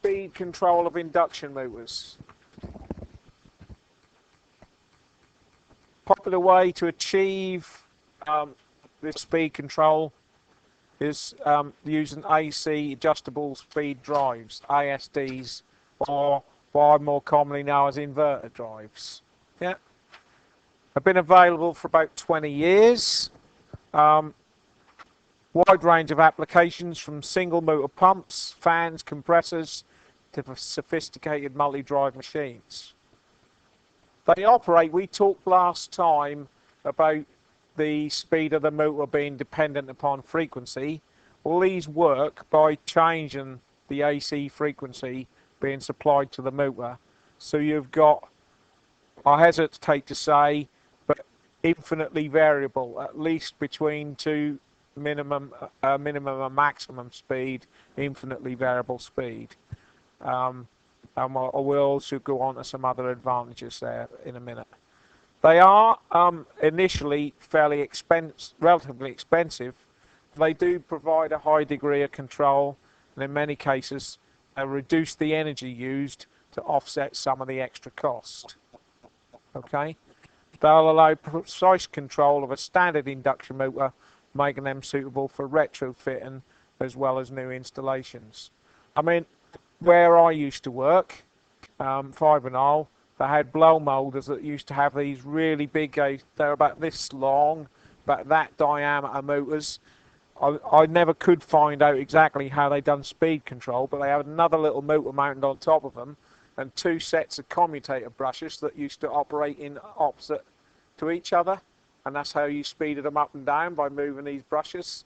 speed control of induction motors. Popular way to achieve this speed control is using AC adjustable speed drives, ESDs, or what are more commonly known as inverter drives. Yeah, have been available for about 20 years. Wide range of applications from single motor pumps, fans, compressors to sophisticated multi-drive machines. They operate, we talked last time about the speed of the motor being dependent upon frequency. Well, these work by changing the AC frequency being supplied to the motor. So you've got, I hesitate to say, but infinitely variable, at least between two minimum and maximum speed, infinitely variable speed. And we'll also go on to some other advantages there in a minute. They are initially fairly relatively expensive. They do provide a high degree of control, and in many cases reduce the energy used to offset some of the extra cost. Okay, they'll allow precise control of a standard induction motor, making them suitable for retrofitting as well as new installations. I mean, where I used to work, Five-and-Isle, they had blow molders that used to have these really big, they're about this long, about that diameter motors. I never could find out exactly how they done speed control, but they had another little motor mounted on top of them and two sets of commutator brushes that used to operate in opposite to each other, and that's how you speeded them up and down, by moving these brushes.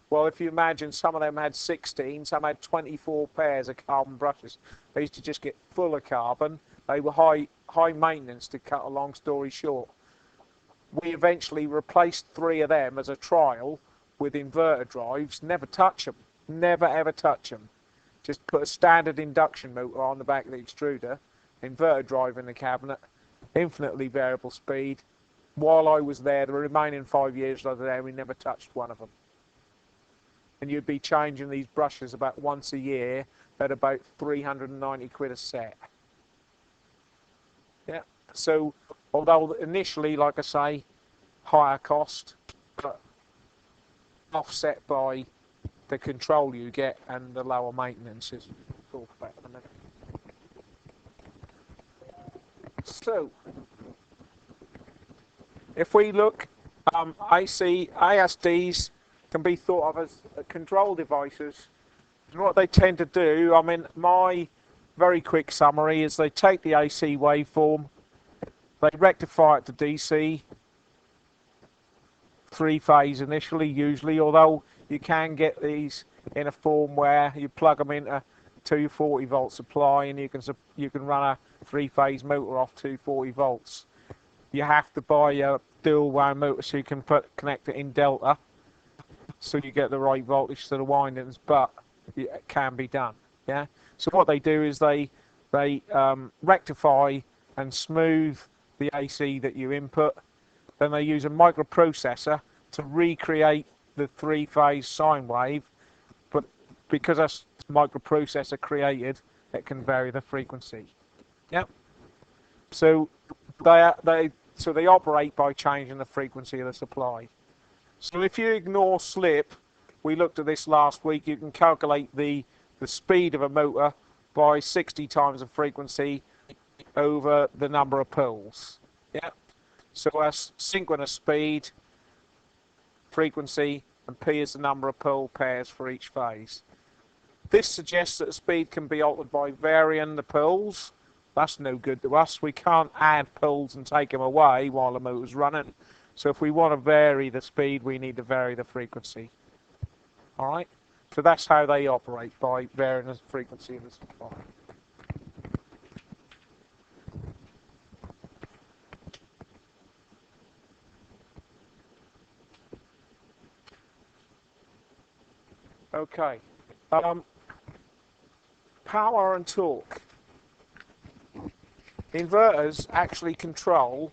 Well, if you imagine, some of them had 16, some had 24 pairs of carbon brushes. They used to just get full of carbon. They were high maintenance, to cut a long story short. We eventually replaced 3 of them as a trial with inverter drives. Never touch them, never ever touch them. Just put a standard induction motor on the back of the extruder, inverter drive in the cabinet, infinitely variable speed. While I was there, the remaining 5 years I was there, we never touched one of them. And you'd be changing these brushes about once a year at about 390 quid a set. Yeah, so although initially, like I say, higher cost, but offset by the control you get and the lower maintenance, is talk about in a minute. So if we look, ESDs can be thought of as control devices. And what they tend to do, I mean, my very quick summary is they take the AC waveform, they rectify it to DC, 3-phase initially usually, although you can get these in a form where you plug them into 240 volt supply and you can run a 3-phase motor off 240 volts. You have to buy a dual wound motor so you can connect it in delta, so you get the right voltage to the windings, but it can be done. Yeah. So what they do is they rectify and smooth the AC that you input. Then they use a microprocessor to recreate the 3-phase sine wave, but because that's microprocessor created, it can vary the frequency. Yeah. So they operate by changing the frequency of the supply. So if you ignore slip, we looked at this last week, you can calculate the speed of a motor by 60 times the frequency over the number of poles. Yeah. So as synchronous speed, frequency, and P is the number of pole pairs for each phase. This suggests that the speed can be altered by varying the poles. That's no good to us. We can't add poles and take them away while the motor's running. So if we want to vary the speed, we need to vary the frequency. All right? So that's how they operate, by varying the frequency of the supply. Okay. Power and torque. Inverters actually control.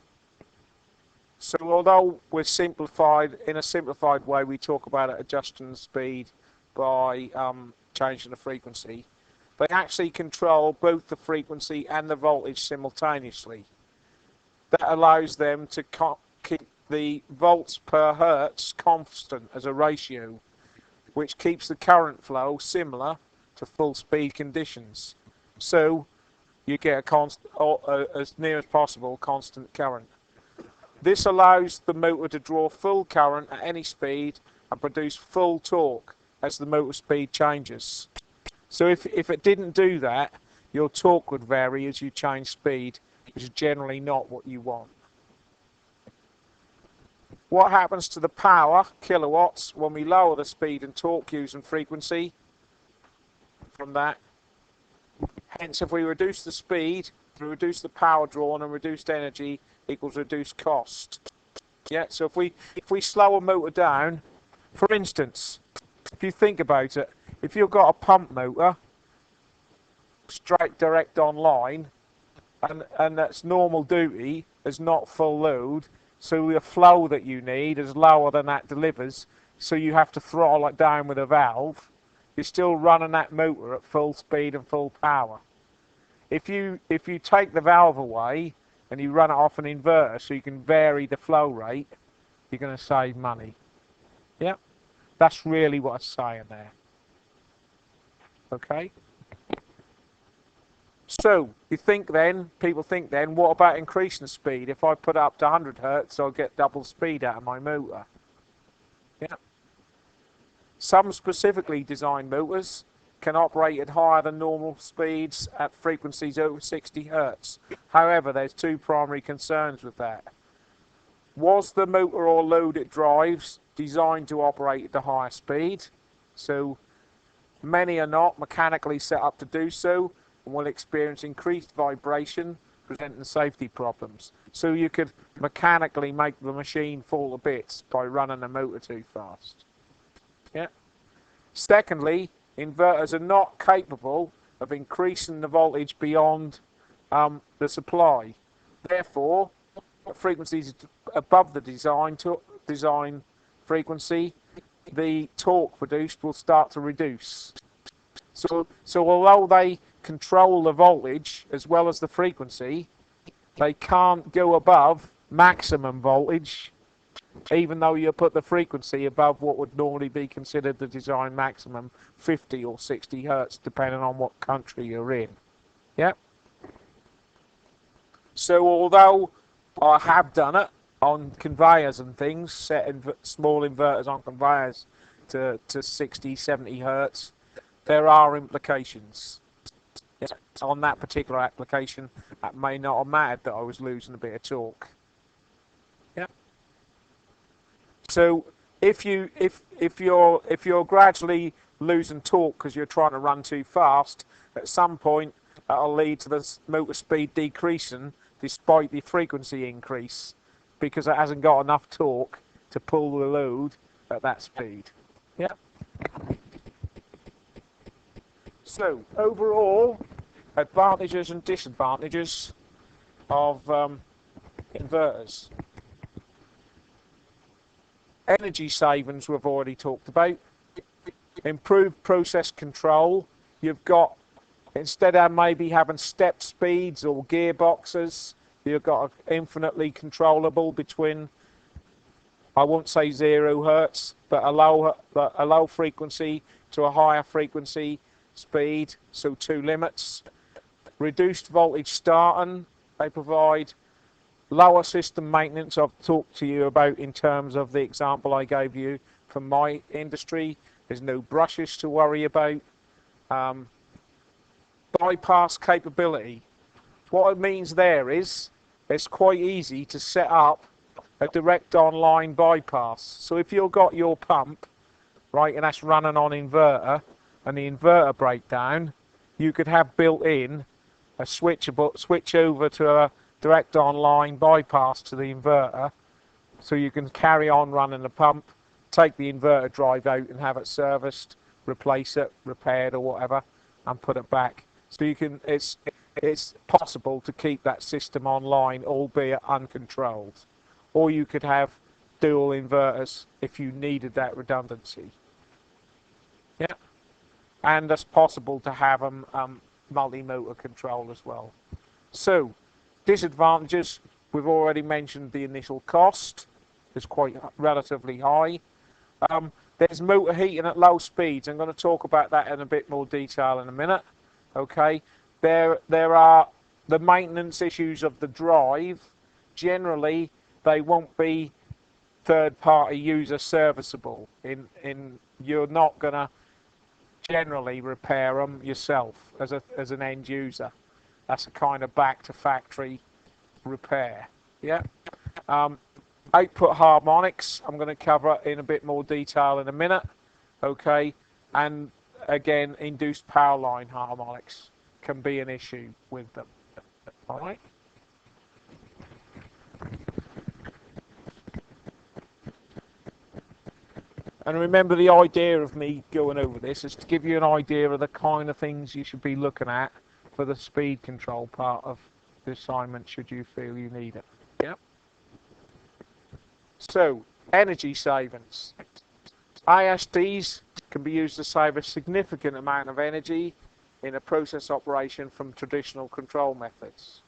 So although we're simplified, in a simplified way, we talk about it adjusting the speed by changing the frequency. they actually control both the frequency and the voltage simultaneously. That allows them to keep the volts per hertz constant as a ratio, which keeps the current flow similar to full speed conditions. So you get a constant, as near as possible, constant current. This allows the motor to draw full current at any speed and produce full torque as the motor speed changes. So if it didn't do that, your torque would vary as you change speed, which is generally not what you want. What happens to the power, kilowatts, when we lower the speed and torque using frequency from that? Hence, if we reduce the speed, we reduce the power drawn, and reduced energy equals reduced cost. Yeah, so if we slow a motor down, for instance, if you think about it, if you've got a pump motor straight direct online, and that's normal duty, is not full load, so the flow that you need is lower than that delivers, so you have to throttle it down with a valve, you're still running that motor at full speed and full power. If you take the valve away and you run it off an inverter so you can vary the flow rate, you're going to save money. Yeah, that's really what I'm saying there. Okay. So people think then, what about increasing the speed? If I put it up to 100 hertz, I'll get double speed out of my motor. Yeah. Some specifically designed motors can operate at higher than normal speeds at frequencies over 60 hertz. However, there's two primary concerns with that. Was the motor or load it drives designed to operate at the higher speed? So many are not mechanically set up to do so, and will experience increased vibration, presenting safety problems. So you could mechanically make the machine fall to bits by running the motor too fast. Yeah. Secondly, inverters are not capable of increasing the voltage beyond the supply. Therefore, at frequencies above the design frequency, the torque produced will start to reduce. So although they control the voltage as well as the frequency, they can't go above maximum voltage, even though you put the frequency above what would normally be considered the design maximum, 50 or 60 hertz, depending on what country you're in. Yeah. So although I have done it on conveyors and things, set small inverters on conveyors to 60, 70 hertz, there are implications. Yeah. On that particular application, that may not have mattered that I was losing a bit of torque. Yeah. So if you're gradually losing torque because you're trying to run too fast, at some point that'll lead to the motor speed decreasing despite the frequency increase, because it hasn't got enough torque to pull the load at that speed. Yeah. So overall, advantages and disadvantages of inverters. Energy savings we've already talked about. Improved process control. You've got, instead of maybe having step speeds or gearboxes, you've got infinitely controllable between, I won't say 0 hertz, but a low frequency to a higher frequency speed, so 2 limits. Reduced voltage starting. They provide lower system maintenance. I've talked to you about in terms of the example I gave you from my industry. There's no brushes to worry about. Bypass capability. What it means there is it's quite easy to set up a direct online bypass. So if you've got your pump, right, and that's running on inverter, and the inverter breakdown, you could have built in a switch over to a direct online bypass to the inverter, so you can carry on running the pump, take the inverter drive out and have it serviced, replace it, repaired or whatever, and put it back. So you can, it's possible to keep that system online, albeit uncontrolled. Or you could have dual inverters if you needed that redundancy. Yeah. and it's possible to have them multi-motor control as well. So, disadvantages, we've already mentioned the initial cost is quite relatively high. There's motor heating at low speeds. I'm going to talk about that in a bit more detail in a minute. Okay, there are the maintenance issues of the drive. Generally, they won't be third-party user serviceable. You're not going to generally repair them yourself as an end user. That's a kind of back to factory repair. Yeah. Output harmonics, I'm going to cover in a bit more detail in a minute. Okay, and again, induced power line harmonics can be an issue with them. All right. And remember, the idea of me going over this is to give you an idea of the kind of things you should be looking at for the speed control part of the assignment, should you feel you need it. Yep. So, energy savings. ESDs can be used to save a significant amount of energy in a process operation from traditional control methods.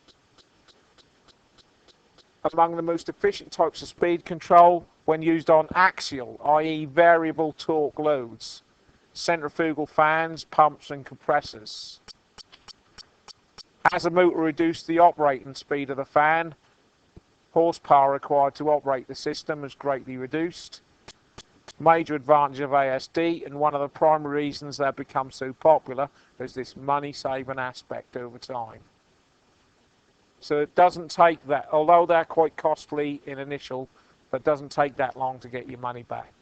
Among the most efficient types of speed control when used on axial, i.e. variable torque loads, centrifugal fans, pumps and compressors. As a motor reduced the operating speed of the fan, horsepower required to operate the system is greatly reduced. Major advantage of ESD, and one of the primary reasons they've become so popular, is this money-saving aspect over time. So it doesn't take that, although they're quite costly in initial, but it doesn't take that long to get your money back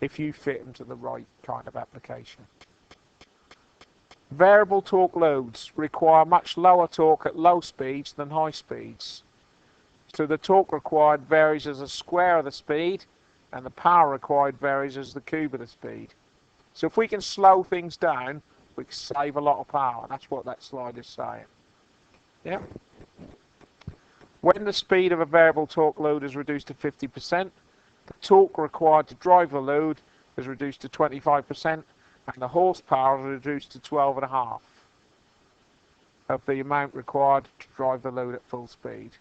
if you fit them to the right kind of application. Variable torque loads require much lower torque at low speeds than high speeds. So the torque required varies as a square of the speed, and the power required varies as the cube of the speed. So if we can slow things down, we can save a lot of power. That's what that slide is saying. Yeah. When the speed of a variable torque load is reduced to 50%, the torque required to drive the load is reduced to 25%, and the horsepower is reduced to 12.5 of the amount required to drive the load at full speed.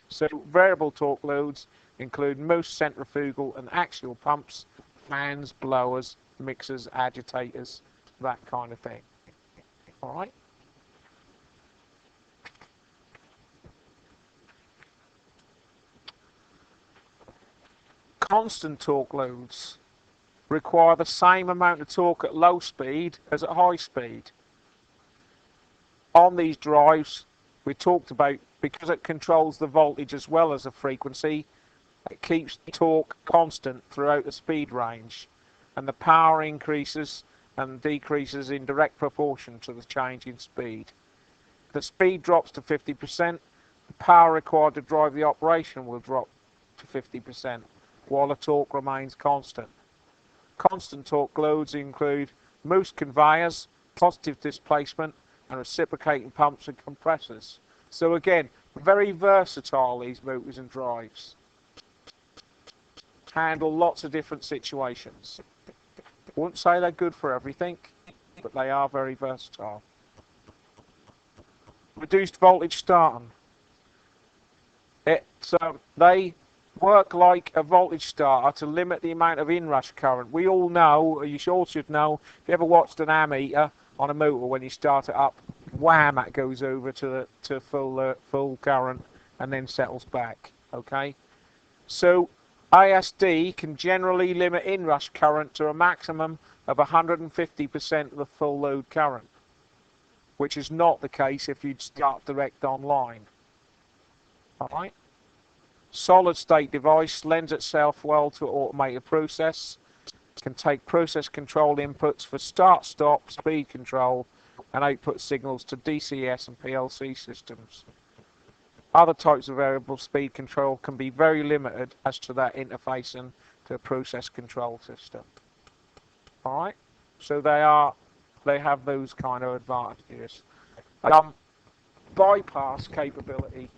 So variable torque loads include most centrifugal and axial pumps, fans, blowers, mixers, agitators, that kind of thing. All right. Constant torque loads require the same amount of torque at low speed as at high speed. On these drives, we talked about, because it controls the voltage as well as the frequency, it keeps the torque constant throughout the speed range, and the power increases and decreases in direct proportion to the change in speed. If the speed drops to 50%, the power required to drive the operation will drop to 50%, while the torque remains constant. Constant torque loads include most conveyors, positive displacement, and reciprocating pumps and compressors. So again, very versatile, these motors and drives. Handle lots of different situations. I wouldn't say they're good for everything, but they are very versatile. Reduced voltage starting. They work like a voltage starter to limit the amount of inrush current. We all know, or you all should know, if you ever watched an ammeter on a motor, when you start it up, wham, it goes over to full current and then settles back. Okay, so ESD can generally limit inrush current to a maximum of 150% of the full load current, which is not the case if you'd start direct online. All right. Solid state device lends itself well to automated process, can take process control inputs for start, stop, speed control, and output signals to DCS and PLC systems. Other types of variable speed control can be very limited as to their interfacing to a process control system. All right, so they have those kind of advantages. Bypass capability.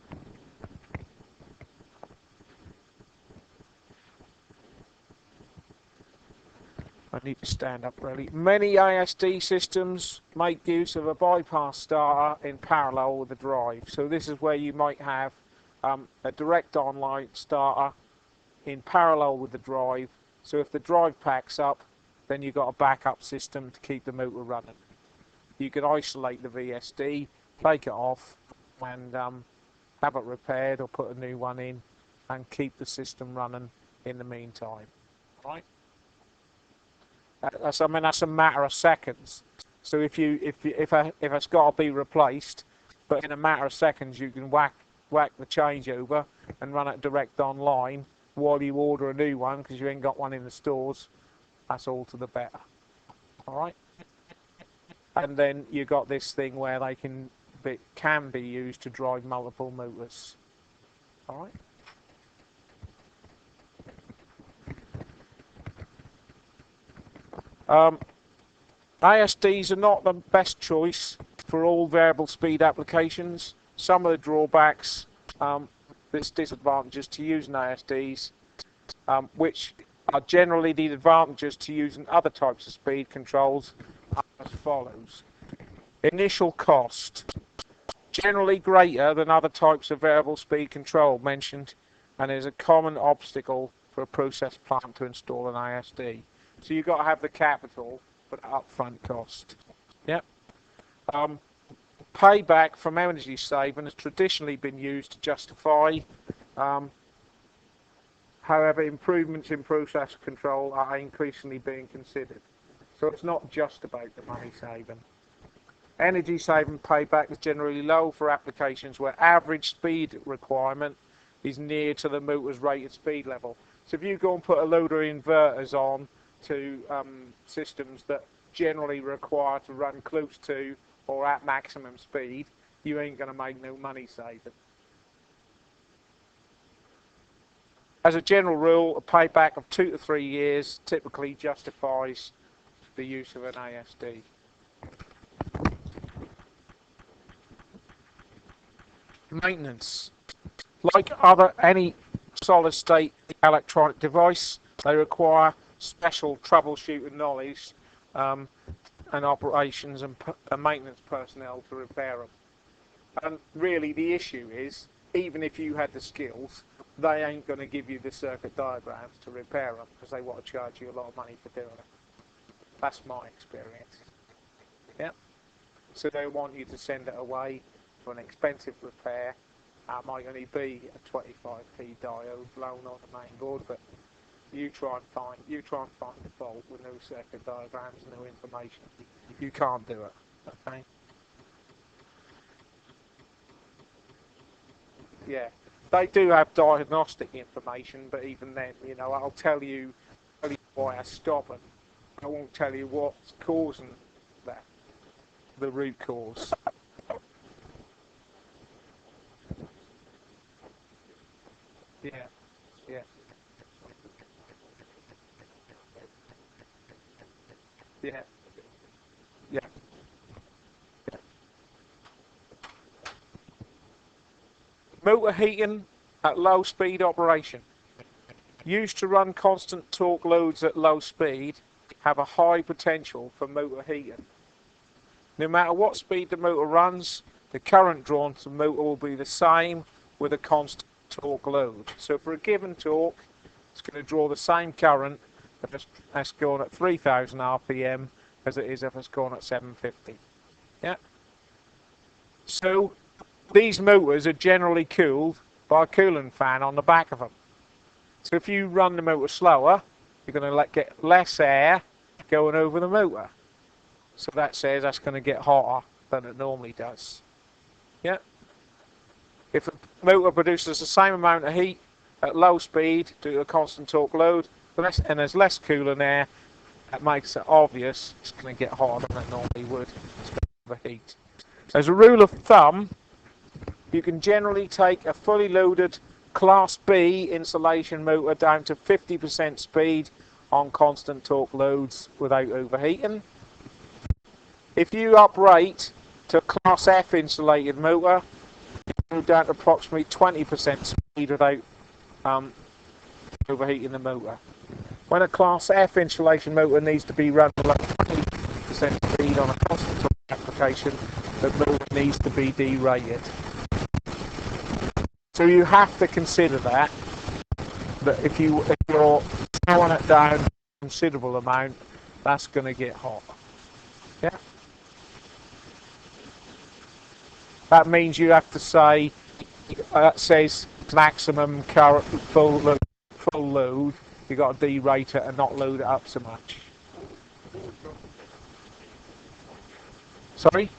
I need to stand up really. Many ASD systems make use of a bypass starter in parallel with the drive. So this is where you might have a direct online starter in parallel with the drive. So if the drive packs up, then you've got a backup system to keep the motor running. You can isolate the VSD, take it off, and have it repaired or put a new one in, and keep the system running in the meantime. Right? That's a matter of seconds. So if it's got to be replaced, but in a matter of seconds you can whack the changeover and run it direct online while you order a new one because you ain't got one in the stores. That's all to the better. All right. And then you got this thing where they can be used to drive multiple motors. All right. ISDs are not the best choice for all variable speed applications. Some of the drawbacks, there's disadvantages to using ISDs, which are generally the advantages to using other types of speed controls, are as follows. Initial cost, generally greater than other types of variable speed control mentioned, and is a common obstacle for a process plant to install an ISD. So you've got to have the capital for the upfront cost. Yep. Payback from energy saving has traditionally been used to justify. However, improvements in process control are increasingly being considered. So it's not just about the money saving. Energy saving payback is generally low for applications where average speed requirement is near to the motor's rated speed level. So if you go and put a load of inverters on to systems that generally require to run close to or at maximum speed, you ain't going to make no money saving. As a general rule, a payback of 2 to 3 years typically justifies the use of an ASD. Maintenance. Like any solid state electronic device, they require special troubleshooting knowledge and operations and maintenance personnel to repair them. And really the issue is, even if you had the skills, they ain't going to give you the circuit diagrams to repair them because they want to charge you a lot of money for doing it. That's my experience. Yeah. So they want you to send it away for an expensive repair. That might only be a 25p diode blown on the main board, but you try and find the fault with no circuit diagrams, no information. You can't do it. Okay. Yeah, they do have diagnostic information, but even then, you know, I'll tell you why I stop it. I won't tell you what's causing that, the root cause. Yeah, yeah. Yeah. Yeah. Motor heating at low speed operation. Used to run constant torque loads at low speed have a high potential for motor heating. No matter what speed the motor runs, the current drawn to the motor will be the same with a constant torque load. So for a given torque, it's going to draw the same current if it's going at 3000 RPM as it is if it's going at 750. Yeah. So these motors are generally cooled by a cooling fan on the back of them. So if you run the motor slower, you're going to get less air going over the motor. So that says that's going to get hotter than it normally does. Yeah. If the motor produces the same amount of heat at low speed due to a constant torque load, and there's less cooling air, that makes it obvious it's going to get hotter than it normally would, especially with the heat. As a rule of thumb, you can generally take a fully loaded Class B insulation motor down to 50% speed on constant torque loads without overheating. If you uprate to a Class F insulated motor, you can go down to approximately 20% speed without overheating the motor. when a Class F insulation motor needs to be run below 20% speed on a constant application, the motor needs to be derated. So you have to consider that if you're slowing it down a considerable amount, that's going to get hot. Yeah. That means you have to say, that says maximum current full load. You've got to derate it and not load it up so much. Sorry?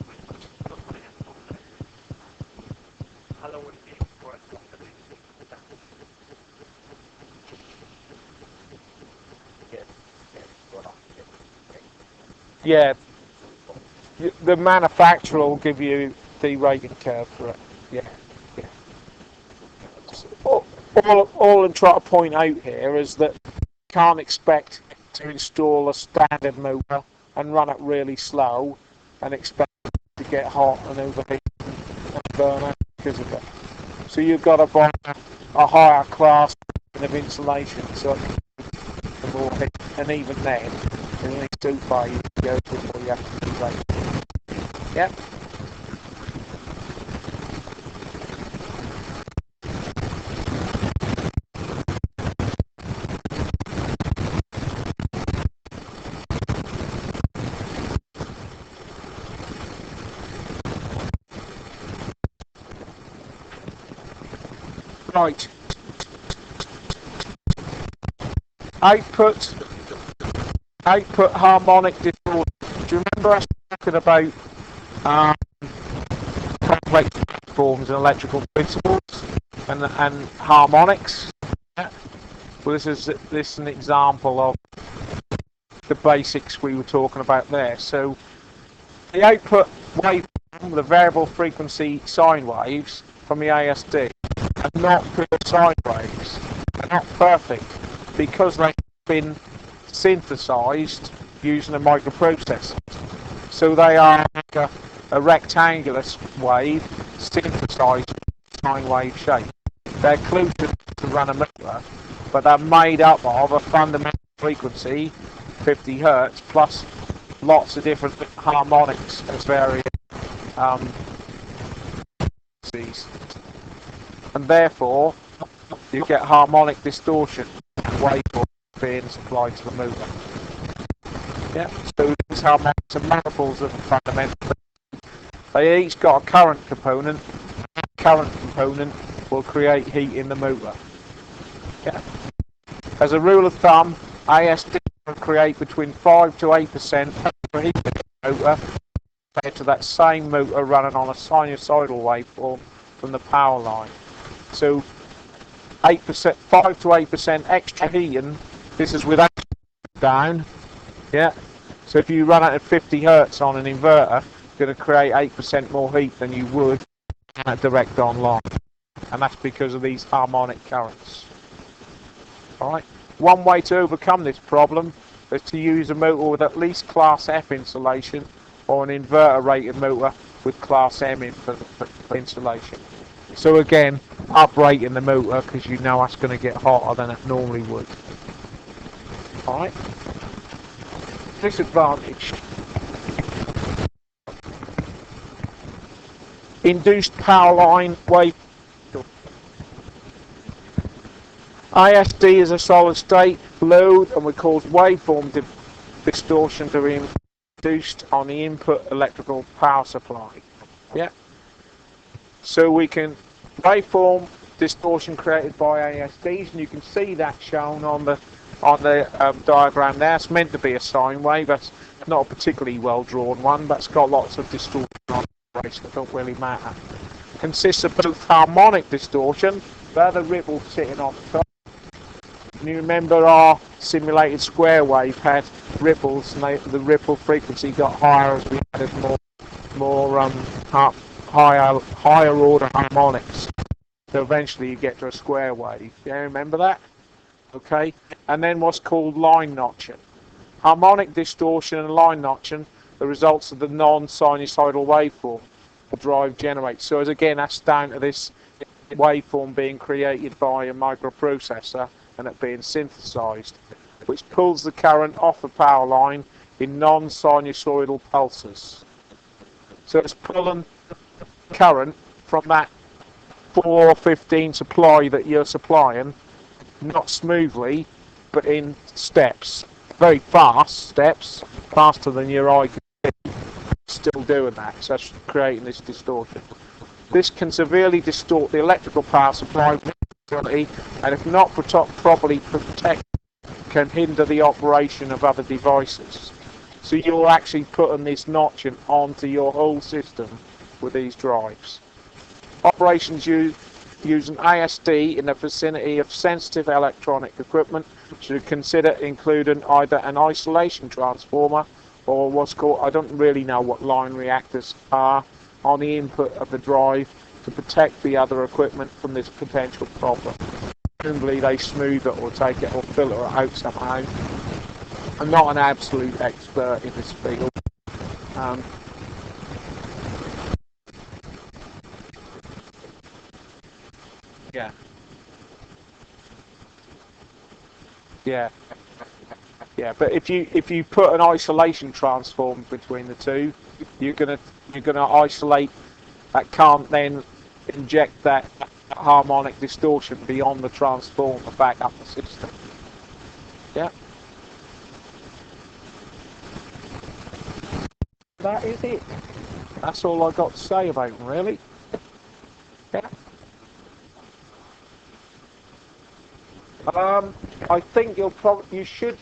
Yeah, the manufacturer will give you the rating curve for it. Yeah, yeah. All I'm trying to point out here is that you can't expect to install a standard motor and run it really slow and expect it to get hot and overheat and burn out because of it. So you've got to buy a higher class of insulation, so the more heat, and even then, there's only too far you can go before you have to derate. Yep. Right. Output harmonic distortion. Do you remember us talking about complex forms and electrical principles and harmonics? Yeah. Well, this is an example of the basics we were talking about there. So the output waveform, the variable frequency sine waves from the ESD, are not pure sine waves. They're not perfect because they've been synthesized using a microprocessor. So they are like a rectangular wave synthesized sine wave shape. They're closer to run a motor, but they're made up of a fundamental frequency, 50 Hertz, plus lots of different harmonics as various frequencies. And therefore, you get harmonic distortion waveform being supplied to the motor. Yeah, so these harmonics are multiples of the fundamental. They each got a current component. That current component will create heat in the motor. Yeah. As a rule of thumb, ESD will create between 5 to 8% heat in the motor compared to that same motor running on a sinusoidal waveform from the power line. So 8%, 5 to 8% extra heating. This is without down. Yeah. So if you run it at 50 Hertz on an inverter, it's going to create 8% more heat than you would at direct online. And that's because of these harmonic currents. Alright. One way to overcome this problem is to use a motor with at least Class F insulation or an inverter rated motor with Class M for insulation. So again, uprating the motor because you know it's going to get hotter than it normally would. Alright. Disadvantage. Induced power line wave. ESD is a solid state load and would cause waveform distortion to be induced on the input electrical power supply. Yeah. So we can waveform distortion created by ESDs, and you can see that shown on the diagram there. It's meant to be a sine wave. That's not a particularly well drawn one, but it's got lots of distortion on it, so it don't really matter. Consists of both harmonic distortion, they're the ripples sitting on the top. And you remember our simulated square wave had ripples, and the ripple frequency got higher as we added more higher order harmonics. So eventually you get to a square wave. Yeah, remember that? Okay. And then what's called line notching. Harmonic distortion and line notching, the results of the non-sinusoidal waveform the drive generates. So as again, that's down to this waveform being created by a microprocessor and it being synthesized. which pulls the current off the power line in non-sinusoidal pulses. So it's pulling current from that 415 supply that you're supplying, not smoothly, but in steps, very fast steps, faster than your eye can see, still doing that, so that's creating this distortion. This can severely distort the electrical power supply, and if not properly protected, can hinder the operation of other devices. So you're actually putting this notching onto your whole system with these drives. Operations use an ASD in the vicinity of sensitive electronic equipment should consider including either an isolation transformer or what's called, I don't really know what line reactors are, on the input of the drive to protect the other equipment from this potential problem. Presumably they smooth it or take it or filter it out somehow. I'm not an absolute expert in this field. Yeah. Yeah. Yeah, but if you put an isolation transformer between the two, you're gonna isolate that, can't then inject that harmonic distortion beyond the transformer back up the system. Yeah. That is it. That's all I got to say about them, really. Yeah. I think you should